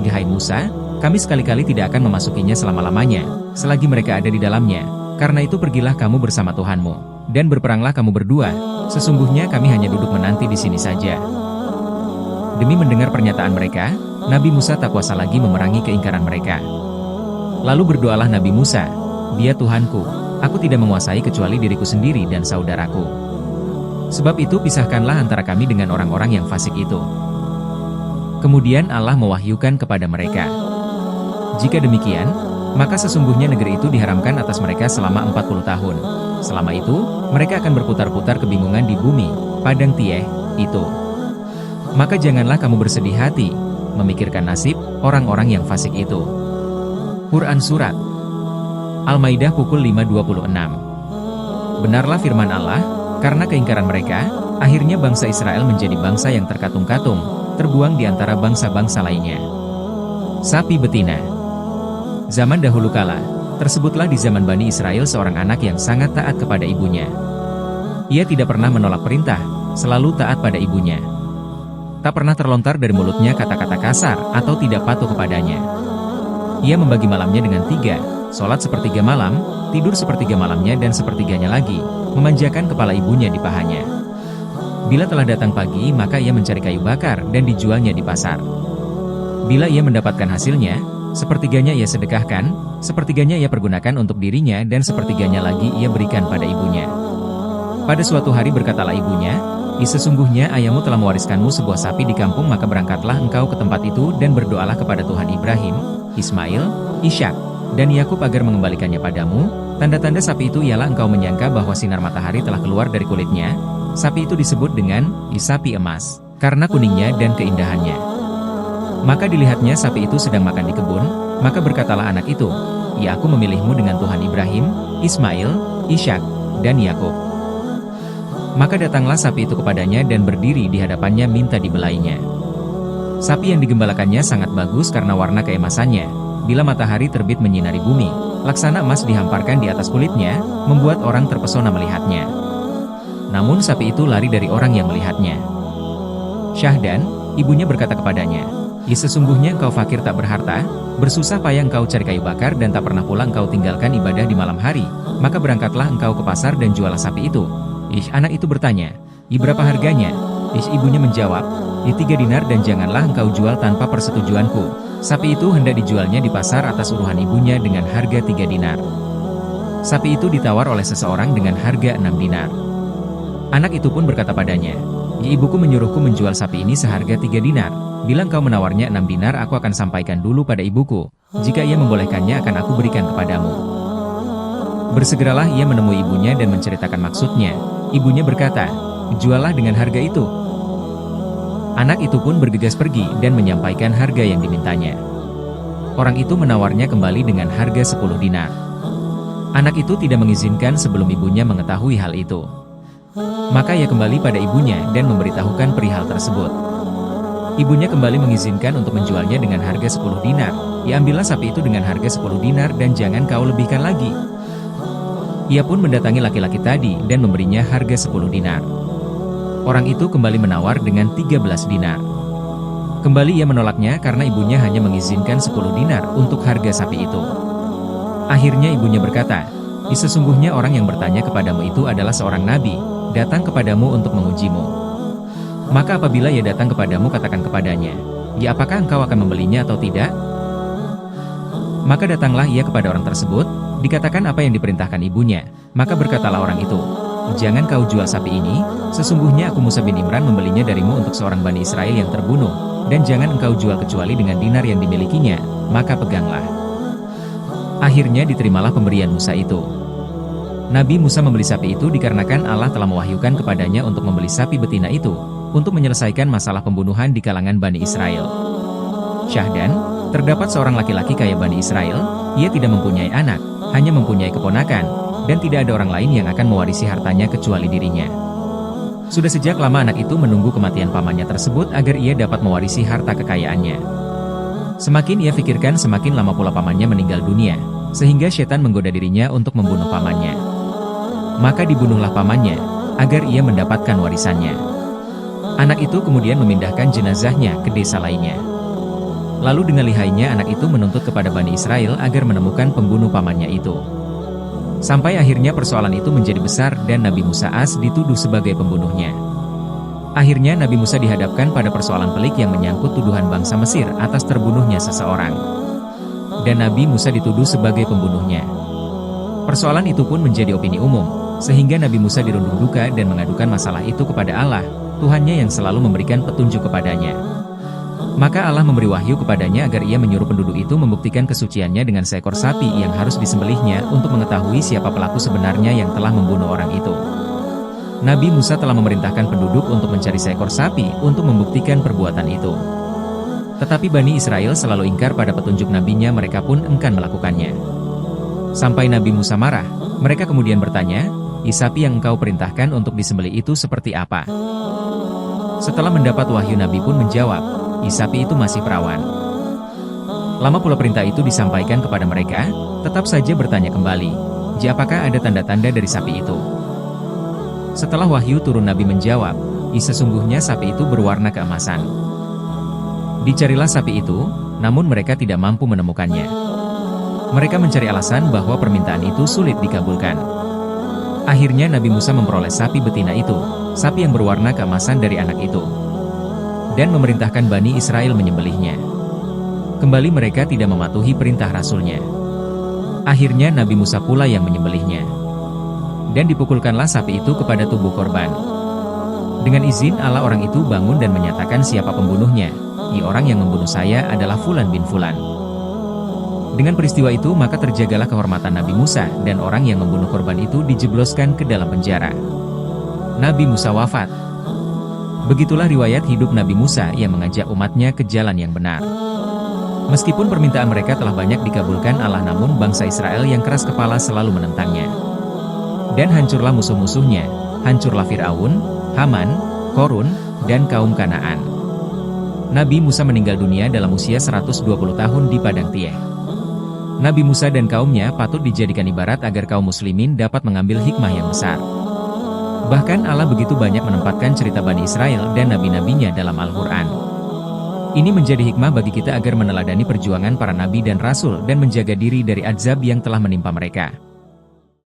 "Hai Musa, kami sekali-kali tidak akan memasukinya selama-lamanya, selagi mereka ada di dalamnya. Karena itu pergilah kamu bersama Tuhanmu, dan berperanglah kamu berdua. Sesungguhnya kami hanya duduk menanti di sini saja." Demi mendengar pernyataan mereka, Nabi Musa tak kuasa lagi memerangi keingkaran mereka. Lalu berdoalah Nabi Musa, "Ya Tuhanku, aku tidak menguasai kecuali diriku sendiri dan saudaraku. Sebab itu pisahkanlah antara kami dengan orang-orang yang fasik itu. Kemudian Allah mewahyukan kepada mereka. Jika demikian, maka sesungguhnya negeri itu diharamkan atas mereka selama 40 tahun. Selama itu, mereka akan berputar-putar kebingungan di bumi, padang tieh, itu. Maka janganlah kamu bersedih hati, memikirkan nasib orang-orang yang fasik itu. Quran Surat Al-Maidah pukul 5.26. Benarlah firman Allah, karena keingkaran mereka, akhirnya bangsa Israel menjadi bangsa yang terkatung-katung, terbuang di antara bangsa-bangsa lainnya. Sapi betina. Zaman dahulu kala, tersebutlah di zaman Bani Israel seorang anak yang sangat taat kepada ibunya. Ia tidak pernah menolak perintah, selalu taat pada ibunya. Tak pernah terlontar dari mulutnya kata-kata kasar atau tidak patuh kepadanya. Ia membagi malamnya dengan 3, sholat sepertiga malam, tidur sepertiga malamnya dan sepertiganya lagi, memanjakan kepala ibunya di pahanya. Bila telah datang pagi, maka ia mencari kayu bakar dan dijualnya di pasar. Bila ia mendapatkan hasilnya, sepertiganya ia sedekahkan, sepertiganya ia pergunakan untuk dirinya dan sepertiganya lagi ia berikan pada ibunya. Pada suatu hari berkatalah ibunya, sesungguhnya ayahmu telah mewariskanmu sebuah sapi di kampung, maka berangkatlah engkau ke tempat itu dan berdoalah kepada Tuhan Ibrahim, Ismail, Ishak, dan Yakub agar mengembalikannya padamu. Tanda-tanda sapi itu ialah engkau menyangka bahwa sinar matahari telah keluar dari kulitnya. Sapi itu disebut dengan sapi emas, karena kuningnya dan keindahannya. Maka dilihatnya sapi itu sedang makan di kebun, maka berkatalah anak itu, ya aku memilihmu dengan Tuhan Ibrahim, Ismail, Ishak, dan Yakub. Maka datanglah sapi itu kepadanya dan berdiri di hadapannya minta dibelainya. Sapi yang digembalakannya sangat bagus karena warna keemasannya. Bila matahari terbit menyinari bumi, laksana emas dihamparkan di atas kulitnya, membuat orang terpesona melihatnya. Namun sapi itu lari dari orang yang melihatnya. Syahdan, ibunya berkata kepadanya, sesungguhnya engkau fakir tak berharta, bersusah payah engkau cari kayu bakar dan tak pernah pula engkau tinggalkan ibadah di malam hari, maka berangkatlah engkau ke pasar dan jualah sapi itu. Anak itu bertanya, berapa harganya? Ibunya menjawab, 3 dinar dan janganlah engkau jual tanpa persetujuanku. Sapi itu hendak dijualnya di pasar atas uruhan ibunya dengan harga 3 dinar. Sapi itu ditawar oleh seseorang dengan harga 6 dinar. Anak itu pun berkata padanya, ibuku menyuruhku menjual sapi ini seharga 3 dinar. Bila engkau menawarnya 6 dinar, aku akan sampaikan dulu pada ibuku. Jika ia membolehkannya, akan aku berikan kepadamu. Bersegeralah ia menemui ibunya dan menceritakan maksudnya. Ibunya berkata, juallah dengan harga itu. Anak itu pun bergegas pergi dan menyampaikan harga yang dimintanya. Orang itu menawarnya kembali dengan harga 10 dinar. Anak itu tidak mengizinkan sebelum ibunya mengetahui hal itu. Maka ia kembali pada ibunya dan memberitahukan perihal tersebut. Ibunya kembali mengizinkan untuk menjualnya dengan harga 10 dinar. Ambillah sapi itu dengan harga 10 dinar dan jangan kau lebihkan lagi. Ia pun mendatangi laki-laki tadi dan memberinya harga 10 dinar. Orang itu kembali menawar dengan 13 dinar. Kembali ia menolaknya karena ibunya hanya mengizinkan 10 dinar untuk harga sapi itu. Akhirnya ibunya berkata, sesungguhnya orang yang bertanya kepadamu itu adalah seorang nabi, datang kepadamu untuk mengujimu. Maka apabila ia datang kepadamu, katakan kepadanya, apakah engkau akan membelinya atau tidak? Maka datanglah ia kepada orang tersebut, dikatakan apa yang diperintahkan ibunya. Maka berkatalah orang itu, jangan kau jual sapi ini, sesungguhnya aku Musa bin Imran membelinya darimu untuk seorang Bani Israel yang terbunuh, dan jangan engkau jual kecuali dengan dinar yang dimilikinya, maka peganglah. Akhirnya diterimalah pemberian Musa itu. Nabi Musa membeli sapi itu dikarenakan Allah telah mewahyukan kepadanya untuk membeli sapi betina itu, untuk menyelesaikan masalah pembunuhan di kalangan Bani Israel. Syahdan, terdapat seorang laki-laki kaya Bani Israel, ia tidak mempunyai anak, hanya mempunyai keponakan, dan tidak ada orang lain yang akan mewarisi hartanya kecuali dirinya. Sudah sejak lama anak itu menunggu kematian pamannya tersebut agar ia dapat mewarisi harta kekayaannya. Semakin ia pikirkan, semakin lama pula pamannya meninggal dunia, sehingga setan menggoda dirinya untuk membunuh pamannya. Maka dibunuhlah pamannya, agar ia mendapatkan warisannya. Anak itu kemudian memindahkan jenazahnya ke desa lainnya. Lalu dengan lihainya anak itu menuntut kepada Bani Israel agar menemukan pembunuh pamannya itu. Sampai akhirnya persoalan itu menjadi besar dan Nabi Musa AS dituduh sebagai pembunuhnya. Akhirnya Nabi Musa dihadapkan pada persoalan pelik yang menyangkut tuduhan bangsa Mesir atas terbunuhnya seseorang. Dan Nabi Musa dituduh sebagai pembunuhnya. Persoalan itu pun menjadi opini umum, Sehingga Nabi Musa dirundung duka dan mengadukan masalah itu kepada Allah, Tuhannya yang selalu memberikan petunjuk kepadanya. Maka Allah memberi wahyu kepadanya agar ia menyuruh penduduk itu membuktikan kesuciannya dengan seekor sapi yang harus disembelihnya untuk mengetahui siapa pelaku sebenarnya yang telah membunuh orang itu. Nabi Musa telah memerintahkan penduduk untuk mencari seekor sapi untuk membuktikan perbuatan itu. Tetapi Bani Israel selalu ingkar pada petunjuk nabinya, mereka pun enggan melakukannya. Sampai Nabi Musa marah, mereka kemudian bertanya, sapi yang engkau perintahkan untuk disembelih itu seperti apa? Setelah mendapat wahyu, Nabi pun menjawab, sapi itu masih perawan. Lama pula perintah itu disampaikan kepada mereka, tetap saja bertanya kembali, apakah ada tanda-tanda dari sapi itu? Setelah wahyu turun, Nabi menjawab, sesungguhnya sapi itu berwarna keemasan. Dicarilah sapi itu, namun mereka tidak mampu menemukannya. Mereka mencari alasan bahwa permintaan itu sulit dikabulkan. Akhirnya Nabi Musa memperoleh sapi betina itu, sapi yang berwarna keemasan dari anak itu, dan memerintahkan Bani Israel menyembelihnya. Kembali mereka tidak mematuhi perintah Rasulnya. Akhirnya Nabi Musa pula yang menyembelihnya. Dan dipukulkanlah sapi itu kepada tubuh korban. Dengan izin Allah orang itu bangun dan menyatakan siapa pembunuhnya. Orang yang membunuh saya adalah Fulan bin Fulan. Dengan peristiwa itu maka terjagalah kehormatan Nabi Musa, dan orang yang membunuh korban itu dijebloskan ke dalam penjara. Nabi Musa wafat. Begitulah riwayat hidup Nabi Musa yang mengajak umatnya ke jalan yang benar. Meskipun permintaan mereka telah banyak dikabulkan Allah, namun bangsa Israel yang keras kepala selalu menentangnya. Dan hancurlah musuh-musuhnya, hancurlah Fir'aun, Haman, Korun, dan kaum Kanaan. Nabi Musa meninggal dunia dalam usia 120 tahun di Padang Tieh. Nabi Musa dan kaumnya patut dijadikan ibarat agar kaum muslimin dapat mengambil hikmah yang besar. Bahkan Allah begitu banyak menempatkan cerita Bani Israel dan nabi-nabinya dalam Al-Quran. Ini menjadi hikmah bagi kita agar meneladani perjuangan para nabi dan rasul dan menjaga diri dari azab yang telah menimpa mereka.